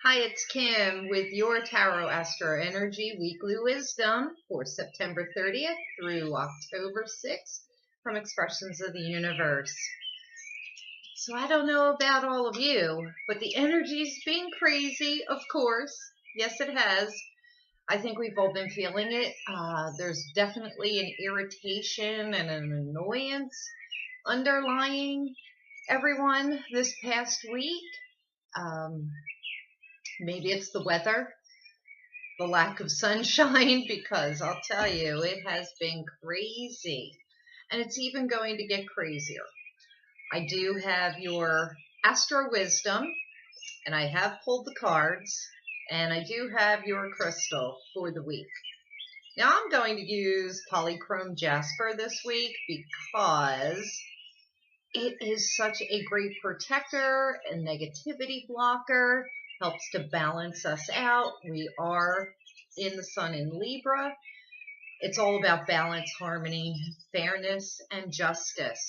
Hi, it's Kim with your Tarot Astro Energy Weekly Wisdom for September 30th through October 6th from Expressions of the Universe. So I don't know about all of you, but the energy's been crazy, of course. Yes, it has. I think we've all been feeling it. There's definitely an irritation and an annoyance underlying everyone this past week. Maybe it's the weather, the lack of sunshine, because I'll tell you, it has been crazy. And it's even going to get crazier. I do have your Astro Wisdom, and I have pulled the cards, and I do have your crystal for the week. Now I'm going to use Polychrome Jasper this week because it is such a great protector and negativity blocker, helps to balance us out. We are in the sun in Libra. It's all about balance, harmony, fairness, and justice.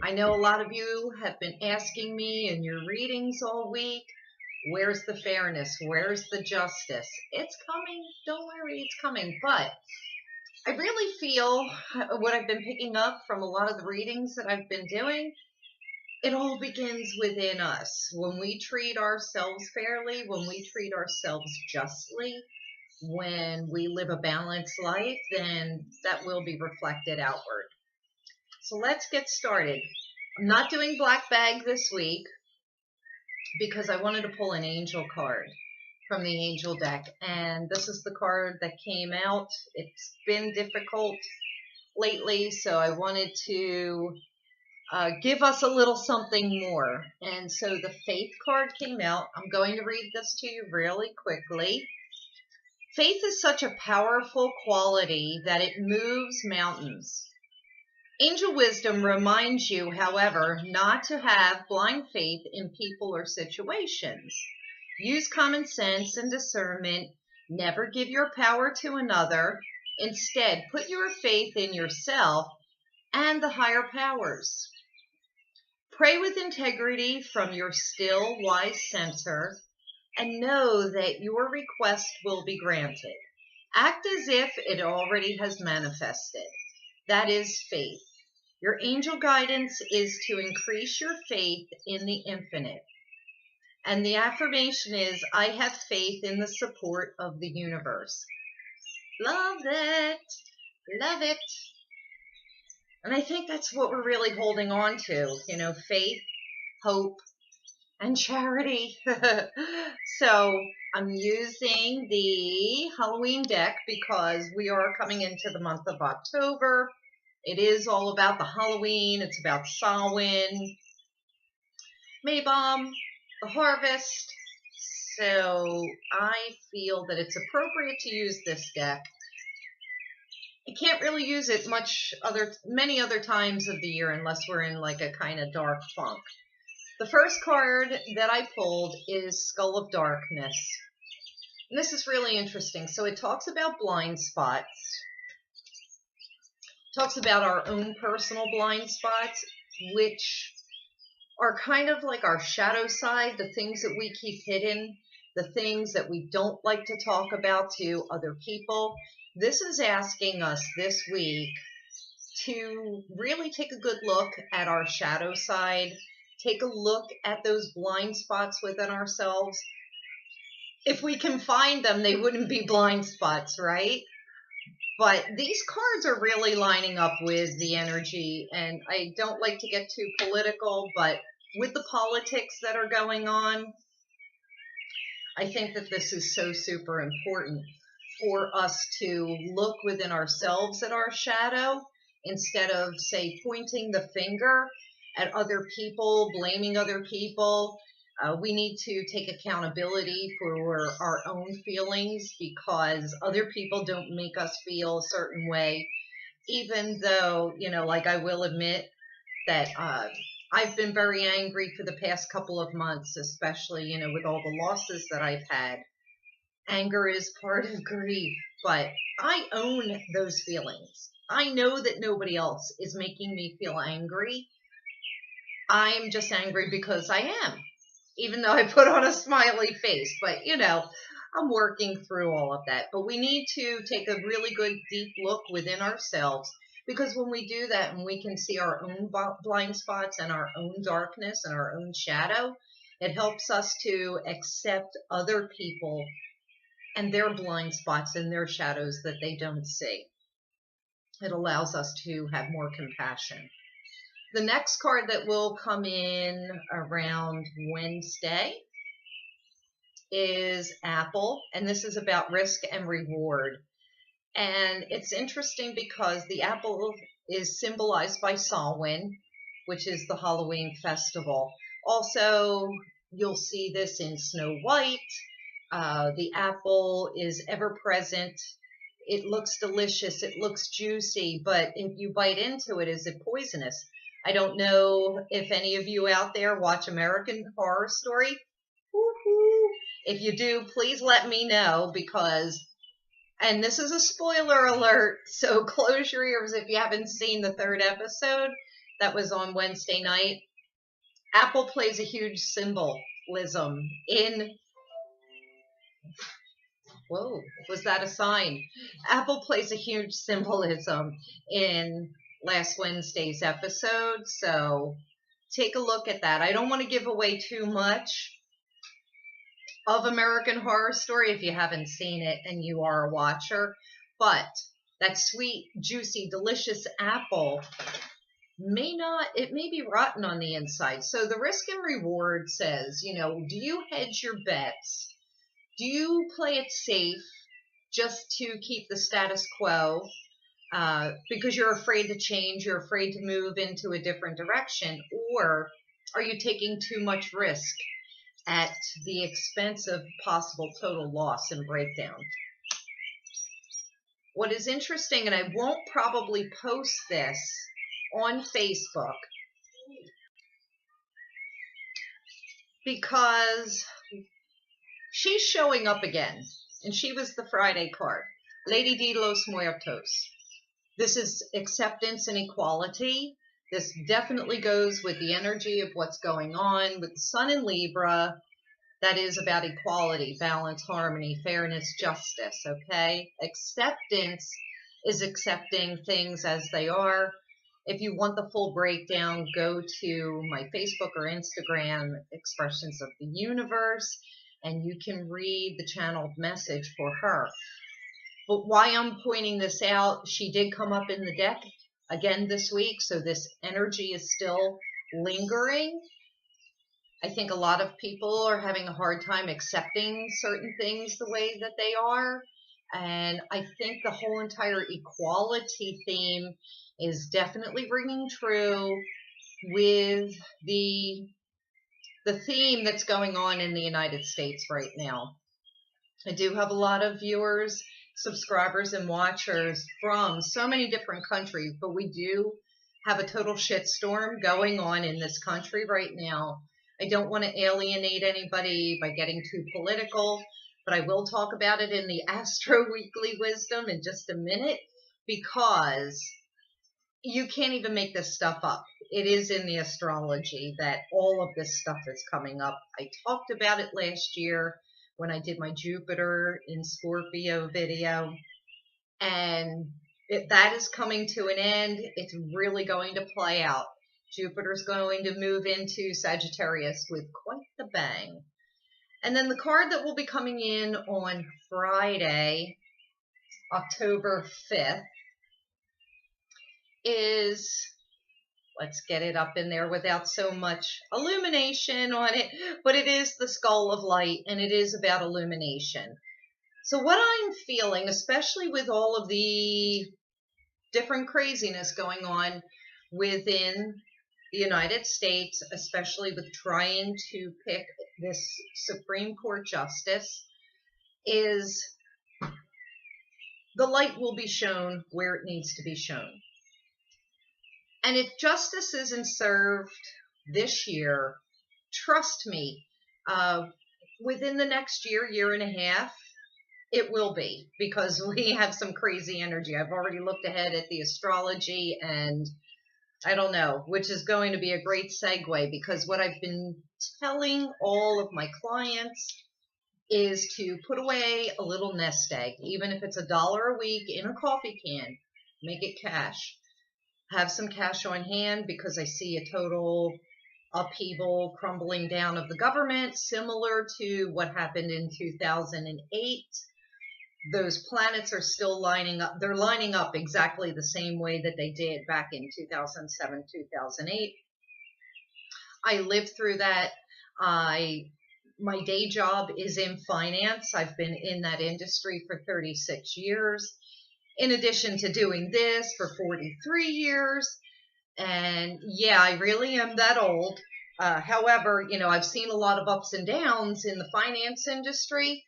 I know a lot of you have been asking me in your readings all week, where's the fairness? Where's the justice? It's coming. Don't worry, it's coming. But I really feel what I've been picking up from a lot of the readings that I've been doing, it all begins within us. When we treat ourselves fairly, when we treat ourselves justly, when we live a balanced life, then that will be reflected outward. So let's get started. I'm not doing black bag this week because I wanted to pull an angel card from the angel deck. And this is the card that came out. It's been difficult lately, so I wanted to give us a little something more. And so the Faith card came out. I'm going to read this to you really quickly. Faith is such a powerful quality that it moves mountains. Angel wisdom reminds you, however, not to have blind faith in people or situations. Use common sense and discernment. Never give your power to another. Instead, put your faith in yourself and the higher powers. Pray with integrity from your still, wise center, and know that your request will be granted. Act as if it already has manifested. That is faith. Your angel guidance is to increase your faith in the infinite. And the affirmation is, I have faith in the support of the universe. Love it. Love it. And I think that's what we're really holding on to, faith, hope, and charity. So I'm using the Halloween deck because we are coming into the month of October. It is all about the Halloween. It's about Samhain, Mabon, the harvest. So I feel that it's appropriate to use this deck. I can't really use it many other times of the year unless we're in like a kind of dark funk. The first card that I pulled is Skull of Darkness. And this is really interesting. So it talks about blind spots. It talks about our own personal blind spots, which are kind of like our shadow side, the things that we keep hidden, the things that we don't like to talk about to other people. This is asking us this week to really take a good look at our shadow side, take a look at those blind spots within ourselves. If we can find them, they wouldn't be blind spots, right? But these cards are really lining up with the energy, and I don't like to get too political, but with the politics that are going on, I think that this is so super important for us to look within ourselves at our shadow instead of, say, pointing the finger at other people, blaming other people. We need to take accountability for our own feelings because other people don't make us feel a certain way, even though, like I will admit that I've been very angry for the past couple of months, especially, with all the losses that I've had. Anger is part of grief, but I own those feelings. I know that nobody else is making me feel angry. I'm just angry because I am. even though I put on a smiley face. But, you know, I'm working through all of that. But we need to take a really good deep look within ourselves, because when we do that and we can see our own blind spots and our own darkness and our own shadow, it helps us to accept other people and their blind spots and their shadows that they don't see. It allows us to have more compassion. The next card that will come in around Wednesday is Apple, and this is about risk and reward. And it's interesting because the apple is symbolized by Samhain, which is the Halloween festival. Also, you'll see this in Snow White. The apple is ever present. It looks delicious. It looks juicy, but if you bite into it, is it poisonous? I don't know if any of you out there watch American Horror Story. Woo-hoo. If you do, please let me know, because, and this is a spoiler alert, so close your ears if you haven't seen the 3rd episode that was on Wednesday night. Apple plays a huge symbolism in, whoa, was that a sign? Apple plays a huge symbolism in last Wednesday's episode, so take a look at that. I don't want to give away too much of American Horror Story if you haven't seen it and you are a watcher, but that sweet, juicy, delicious apple it may be rotten on the inside. So the risk and reward says, you know, do you hedge your bets? Do you play it safe just to keep the status quo because you're afraid to change, you're afraid to move into a different direction, or are you taking too much risk at the expense of possible total loss and breakdown? What is interesting, and I won't probably post this on Facebook because she's showing up again, and she was the Friday card, Lady de los Muertos. This is acceptance and equality. This definitely goes with the energy of what's going on with the Sun in Libra. That is about equality, balance, harmony, fairness, justice, okay? Acceptance is accepting things as they are. If you want the full breakdown, go to my Facebook or Instagram, Expressions of the Universe, and you can read the channeled message for her. But why I'm pointing this out, she did come up in the deck again this week, so this energy is still lingering. I think a lot of people are having a hard time accepting certain things the way that they are. And I think the whole entire equality theme is definitely ringing true with the theme that's going on in the United States right now. I do have a lot of viewers, subscribers, and watchers from so many different countries, but we do have a total shitstorm going on in this country right now. I don't want to alienate anybody by getting too political, but I will talk about it in the Astro Weekly Wisdom in just a minute, because you can't even make this stuff up. It is in the astrology that all of this stuff is coming up. I talked about it last year when I did my Jupiter in Scorpio video, and that is coming to an end. It's really going to play out. Jupiter's going to move into Sagittarius with quite the bang. And then the card that will be coming in on Friday, October 5th, is, let's get it up in there without so much illumination on it, but it is the Skull of Light, and it is about illumination. So what I'm feeling, especially with all of the different craziness going on within the United States, especially with trying to pick this Supreme Court justice, is the light will be shown where it needs to be shown. And if justice isn't served this year, trust me, within the next year, year and a half, it will be, because we have some crazy energy. I've already looked ahead at the astrology, and I don't know, which is going to be a great segue, because what I've been telling all of my clients is to put away a little nest egg, even if it's $1 a week in a coffee can. Make it cash. Have some cash on hand, because I see a total upheaval, crumbling down of the government, similar to what happened in 2008. Those planets are still lining up. They're lining up exactly the same way that they did back in 2007, 2008. I lived through that. My day job is in finance. I've been in that industry for 36 years, in addition to doing this for 43 years. And yeah, I really am that old. However, I've seen a lot of ups and downs in the finance industry.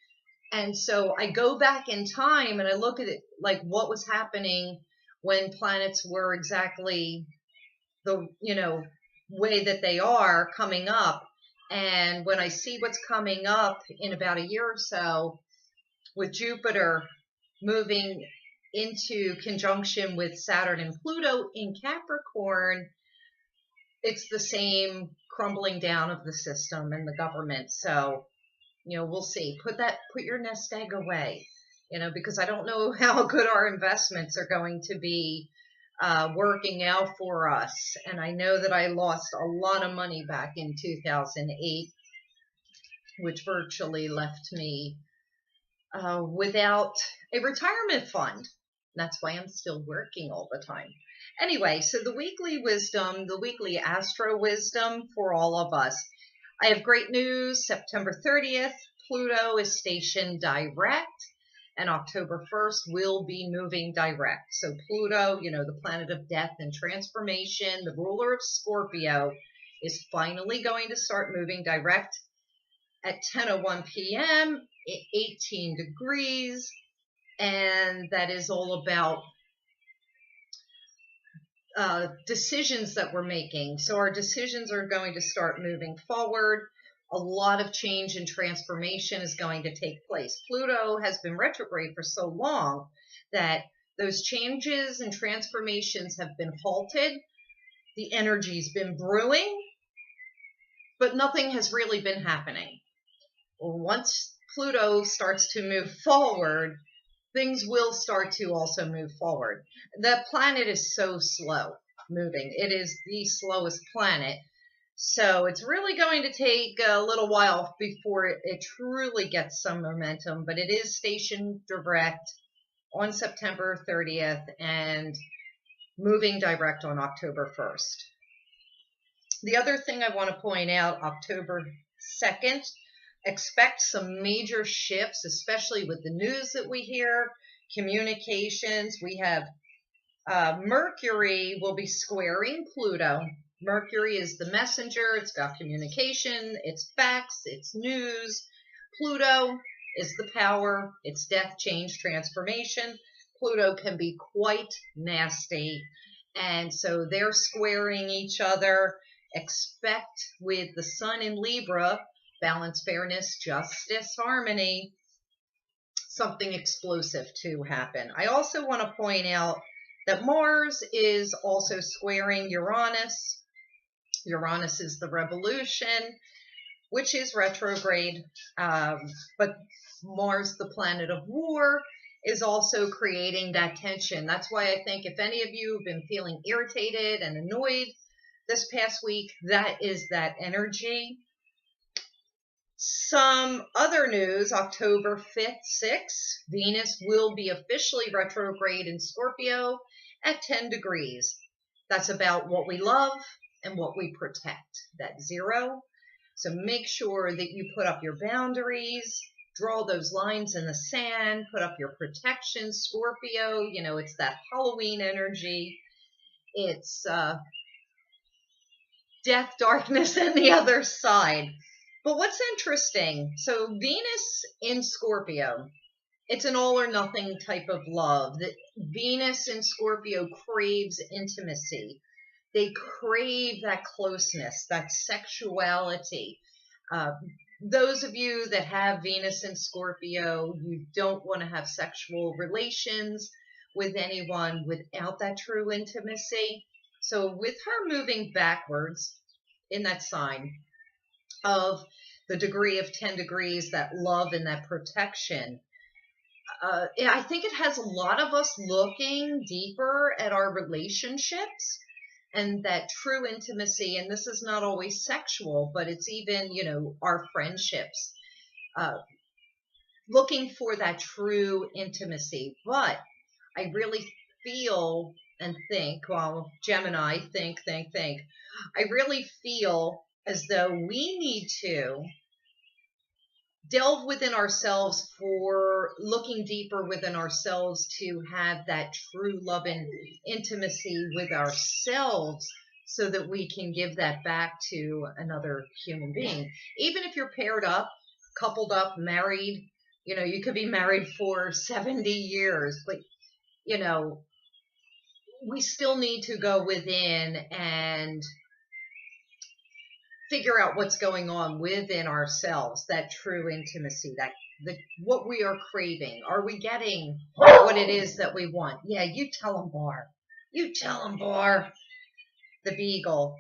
And so I go back in time and I look at it like what was happening when planets were exactly the, way that they are coming up. And when I see what's coming up in about a year or so, with Jupiter moving into conjunction with Saturn and Pluto in Capricorn, it's the same crumbling down of the system and the government. So, we'll see. Put your nest egg away, because I don't know how good our investments are going to be working out for us. And I know that I lost a lot of money back in 2008, which virtually left me without a retirement fund. That's why I'm still working all the time. Anyway, so the weekly wisdom, the weekly Astro wisdom for all of us. I have great news. September 30th, Pluto is stationed direct, and October 1st will be moving direct. So Pluto, the planet of death and transformation, the ruler of Scorpio, is finally going to start moving direct at 10:01 p.m., 18 degrees, and that is all about decisions that we're making. So our decisions are going to start moving forward. A lot of change and transformation is going to take place. Pluto has been retrograde for so long that those changes and transformations have been halted. The energy's been brewing, but nothing has really been happening. Once Pluto starts to move forward, things will start to also move forward. The planet is so slow moving. It is the slowest planet. So it's really going to take a little while before it truly gets some momentum, but it is stationed direct on September 30th and moving direct on October 1st. The other thing I want to point out, October 2nd, expect some major shifts, especially with the news that we hear, communications. We have Mercury will be squaring Pluto. Mercury is the messenger. It's got communication, it's facts, it's news. Pluto is the power. It's death, change, transformation. Pluto can be quite nasty. And so they're squaring each other. Expect with the sun in Libra, balance, fairness, justice, harmony, something explosive to happen. I also want to point out that Mars is also squaring Uranus. Uranus is the revolution, which is retrograde, but Mars, the planet of war, is also creating that tension. That's why I think if any of you have been feeling irritated and annoyed this past week, that is that energy. Some other news, October 5th, 6th, Venus will be officially retrograde in Scorpio at 10 degrees. That's about what we love and what we protect, that 0. So make sure that you put up your boundaries, draw those lines in the sand, put up your protection. Scorpio, it's that Halloween energy. It's death, darkness, and the other side. But what's interesting, so Venus in Scorpio, it's an all or nothing type of love. That Venus in Scorpio craves intimacy. They crave that closeness, that sexuality. Those of you that have Venus in Scorpio, you don't want to have sexual relations with anyone without that true intimacy. So with her moving backwards in that sign of the degree of 10 degrees, that love and that protection, I think it has a lot of us looking deeper at our relationships and that true intimacy. And this is not always sexual, but it's even, our friendships, looking for that true intimacy. But I really feel and think, well, Gemini, think. I really feel as though we need to delve within ourselves, for looking deeper within ourselves to have that true love and intimacy with ourselves, so that we can give that back to another human being. Even if you're paired up, coupled up, married, you could be married for 70 years, but, we still need to go within and figure out what's going on within ourselves, that true intimacy, what we are craving. Are we getting what it is that we want? Yeah, you tell them, Bar. You tell them, Bar. The beagle.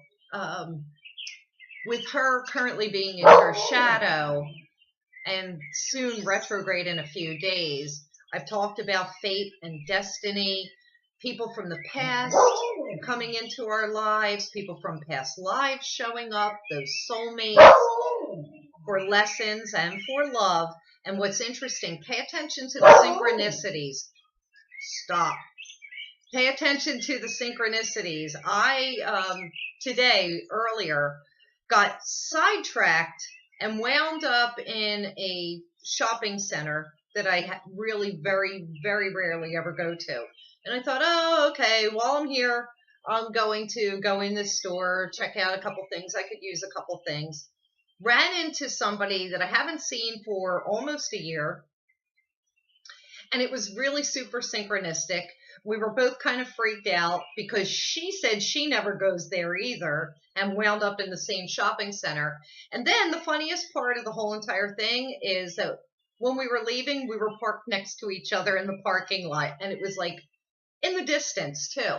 With her currently being in her shadow and soon retrograde in a few days, I've talked about fate and destiny, people from the past coming into our lives, people from past lives showing up, those soulmates for lessons and for love. And what's interesting, pay attention to the synchronicities. Stop. Pay attention to the synchronicities. I, today, earlier, got sidetracked and wound up in a shopping center that I really very, very rarely ever go to. And I thought, oh, okay, while I'm here, I'm going to go in this store, check out a couple things. I could use a couple things. Ran into somebody that I haven't seen for almost a year. And it was really super synchronistic. We were both kind of freaked out because she said she never goes there either, and wound up in the same shopping center. And then the funniest part of the whole entire thing is that when we were leaving, we were parked next to each other in the parking lot. And it was like in the distance too.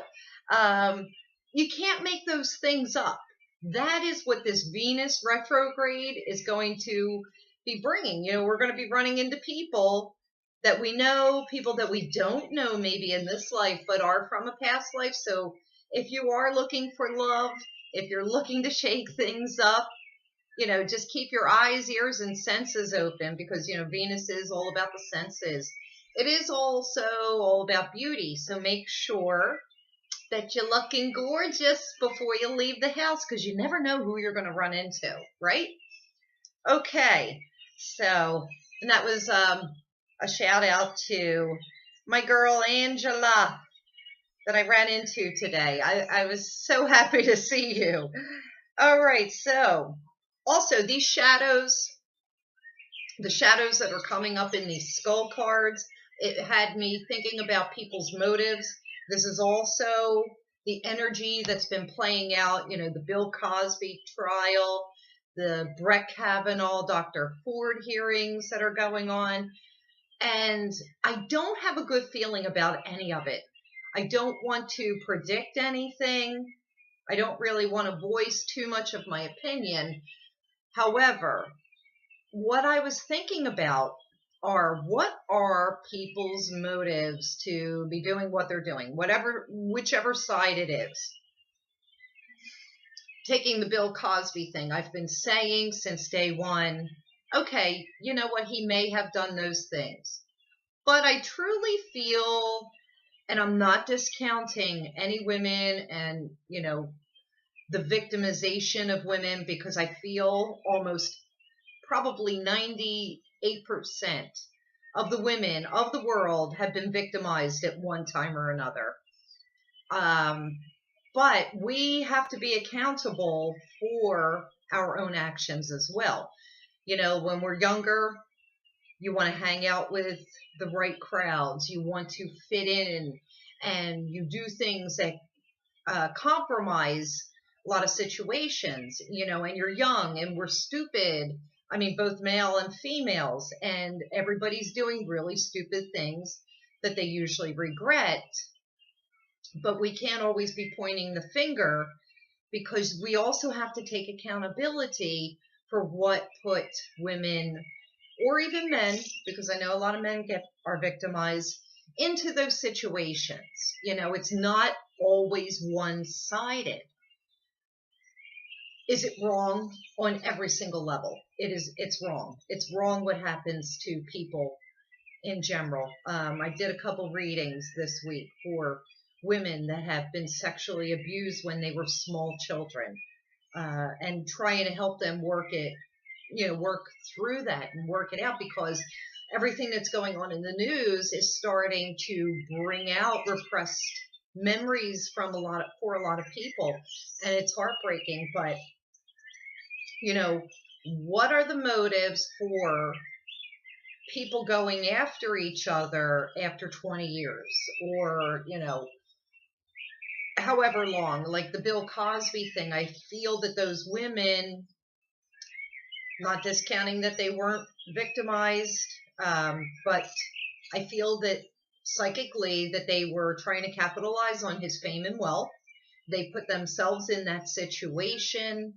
You can't make those things up. That is what this Venus retrograde is going to be bringing. We're going to be running into people that we know, people that we don't know maybe in this life, but are from a past life. So if you are looking for love, if you're looking to shake things up, just keep your eyes, ears, and senses open, because, Venus is all about the senses. It is also all about beauty. So make sure that you're looking gorgeous before you leave the house, because you never know who you're going to run into, right? Okay. So, and that was a shout out to my girl Angela that I ran into today. I was so happy to see you. All right. So also these shadows, the shadows that are coming up in these skull cards, it had me thinking about people's motives. This is also the energy that's been playing out, the Bill Cosby trial, the Brett Kavanaugh, Dr. Ford hearings that are going on. And I don't have a good feeling about any of it. I don't want to predict anything. I don't really want to voice too much of my opinion. However, what I was thinking about are, what are people's motives to be doing what they're doing, whichever side it is. Taking the Bill Cosby thing, I've been saying since day one, okay, you know what, he may have done those things. But I truly feel, and I'm not discounting any women and, the victimization of women, because I feel almost probably 98% of the women of the world have been victimized at one time or another. But we have to be accountable for our own actions as well. When we're younger, you want to hang out with the right crowds. You want to fit in, and you do things that compromise a lot of situations, and you're young and we're stupid. I mean, both male and females, and everybody's doing really stupid things that they usually regret. But we can't always be pointing the finger, because we also have to take accountability for what put women, or even men, because I know a lot of men are victimized, into those situations. It's not always one-sided. Is it wrong on every single level? It's wrong. It's wrong what happens to people in general. I did a couple readings this week for women that have been sexually abused when they were small children, and trying to help them work through that and work it out, because everything that's going on in the news is starting to bring out repressed memories for a lot of people, and it's heartbreaking. But what are the motives for people going after each other after 20 years, or however long? Like the Bill Cosby thing, I feel that those women, not discounting that they weren't victimized, but I feel that psychically that they were trying to capitalize on his fame and wealth. They put themselves in that situation.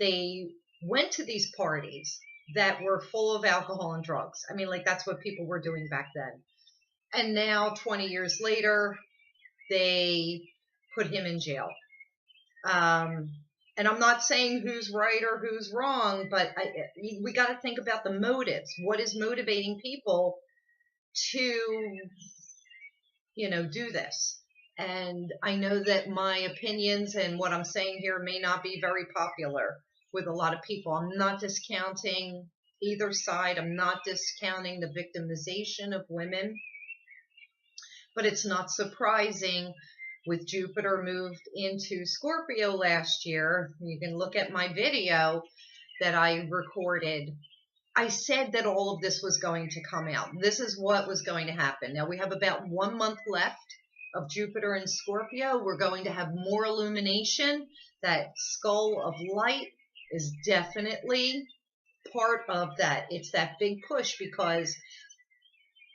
They went to these parties that were full of alcohol and drugs. I mean, like, that's what people were doing back then. And now, 20 years later, they put him in jail. And I'm not saying who's right or who's wrong, but we got to think about the motives. What is motivating people to, do this? And I know that my opinions and what I'm saying here may not be very popular with a lot of people. I'm not discounting either side. I'm not discounting the victimization of women. But it's not surprising, with Jupiter moved into Scorpio last year. You can look at my video that I recorded. I said that all of this was going to come out. This is what was going to happen. Now we have about 1 month left of Jupiter in Scorpio. We're going to have more illumination. That skull of light is definitely part of that. It's that big push, because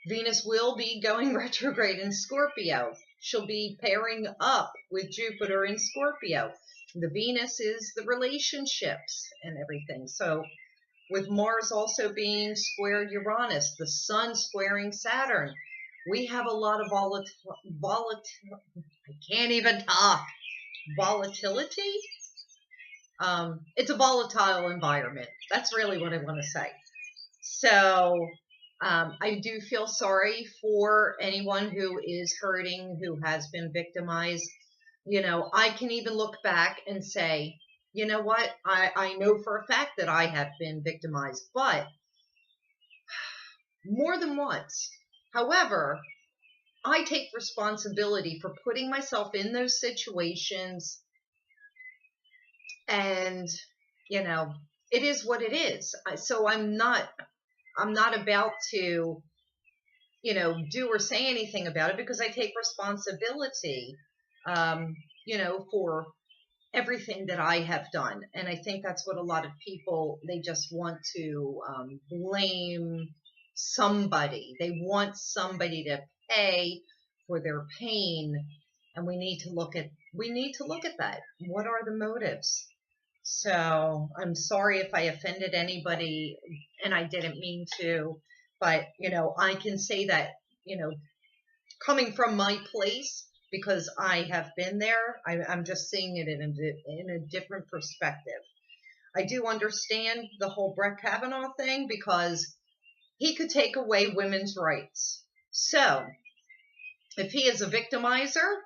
Venus will be going retrograde in Scorpio. She'll be pairing up with Jupiter in Scorpio. The Venus is the relationships and everything. So with Mars also being squared Uranus, the Sun squaring Saturn, we have a lot of I can't even talk. Volatility? It's a volatile environment. That's really what I want to say. So I do feel sorry for anyone who is hurting, who has been victimized. I can even look back and say, you know what? I know for a fact that I have been victimized, but more than once. However, I take responsibility for putting myself in those situations, and it is what it is. So I'm not about to do or say anything about it, because I take responsibility for everything that I have done. And I think that's what a lot of people, they just want to blame somebody. They want somebody to pay for their pain. And we need to look at that. What are the motives? So I'm sorry if I offended anybody, and I didn't mean to, but I can say that, coming from my place, because I have been there, I'm just seeing it in a different perspective. I do understand the whole Brett Kavanaugh thing, because he could take away women's rights. So if he is a victimizer,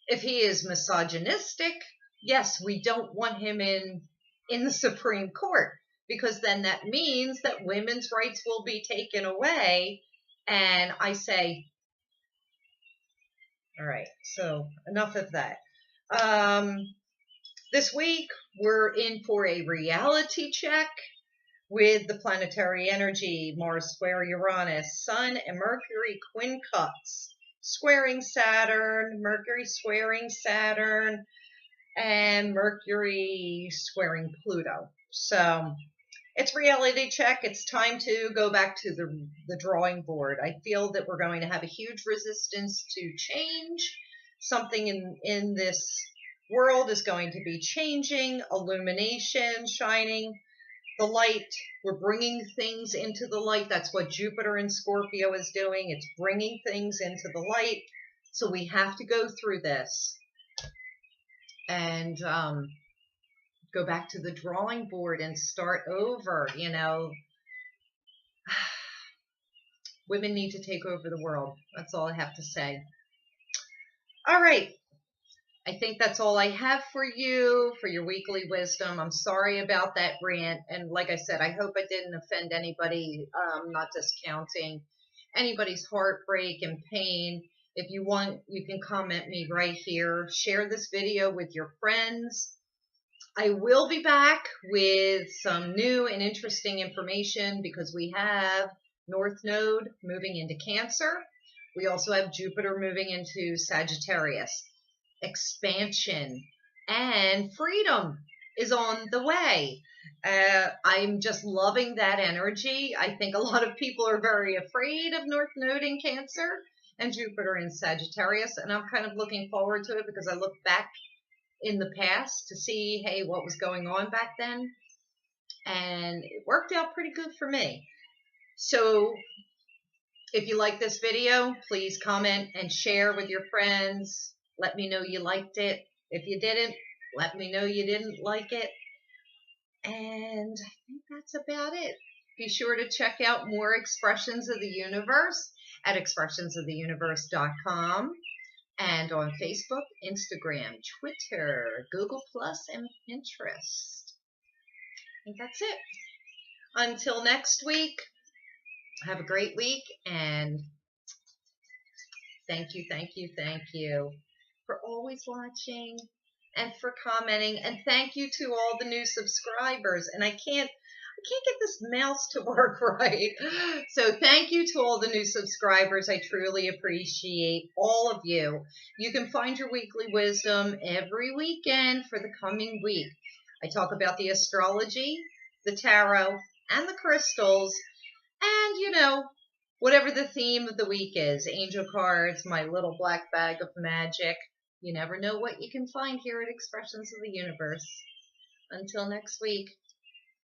if he is misogynistic, yes, we don't want him in the Supreme Court, because then that means that women's rights will be taken away. And I say, all right, so enough of that. This week, we're in for a reality check with the planetary energy, Mars square Uranus, Sun and Mercury quincunx, squaring Saturn, Mercury squaring Saturn, and Mercury squaring Pluto. So it's reality check. It's time to go back to the drawing board. I feel that we're going to have a huge resistance to change. something in this world is going to be changing, illumination, shining, the light. We're bringing things into the light. That's what Jupiter in Scorpio is doing. It's bringing things into the light. So we have to go through this and go back to the drawing board and start over. You know, women need to take over the world. That's all I have to say. All right. I think that's all I have for you for your weekly wisdom. I'm sorry about that rant. And like I said, I hope I didn't offend anybody, not discounting anybody's heartbreak and pain. If you want, you can comment me right here. Share this video with your friends. I will be back with some new and interesting information because we have North Node moving into Cancer. We also have Jupiter moving into Sagittarius. Expansion and freedom is on the way. I'm just loving that energy. I think a lot of people are very afraid of North Node in Cancer and Jupiter in Sagittarius, and I'm kind of looking forward to it because I look back in the past to see, hey, what was going on back then, and it worked out pretty good for me. So if you like this video, please comment and share with your friends. Let me know you liked it. If you didn't, let me know you didn't like it. And I think that's about it. Be sure to check out more Expressions of the Universe at expressionsoftheuniverse.com and on Facebook, Instagram, Twitter, Google+, and Pinterest. I think that's it. Until next week, have a great week, and thank you for always watching and for commenting, and thank you to all the new subscribers. And I can't get this mouse to work right. So thank you to all the new subscribers. I truly appreciate all of you. You can find your weekly wisdom every weekend for the coming week. I talk about the astrology, the tarot, and the crystals, and you know, whatever the theme of the week is, angel cards, my little black bag of magic. You never know what you can find here at Expressions of the Universe. Until next week.